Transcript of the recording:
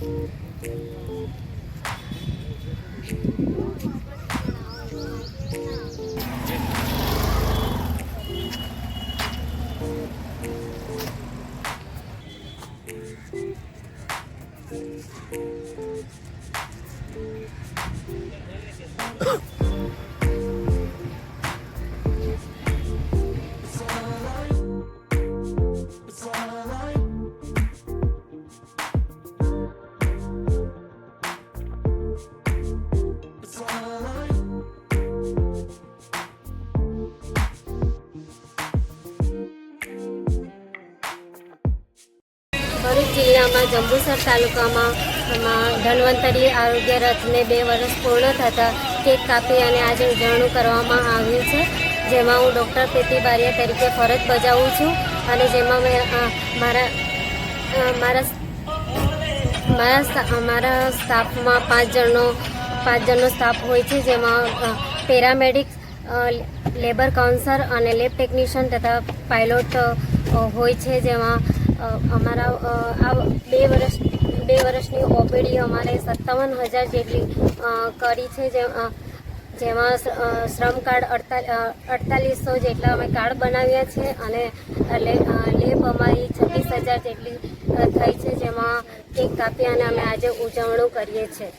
ભરૂચ જિલ્લામાં જંબુસર તાલુકામાં ધન્વંતરી આરોગ્ય રથને 2 વર્ષ પૂર્ણ થતાં કેક કાપી અને આજે ઉજવણું કરવામાં આવ્યું છે, જેમાં હું ડૉક્ટર પ્રીતિ બારિયા તરીકે ફરજ બજાવું છું અને જેમાં મેં મારા સ્ટાફમાં 5 જણનો સ્ટાફ હોય છે, જેમાં પેરામેડિક્સ, લેબર કાઉન્સલર અને લેબ ટેકનિશિયન તથા પાયલોટ હોય છે, જેમાં અમારા આ 2 વર્ષની ઓપીડી અમારે 57,000 જેટલી કરી છે, જેમાં શ્રમ કાર્ડ 4800 જેટલા અમે કાર્ડ બનાવ્યા છે અને લેબ અમારી 36,000 જેટલી થઈ છે, જેમાં કેક કાપી અને અમે આજે ઉજવણું કરીએ છીએ.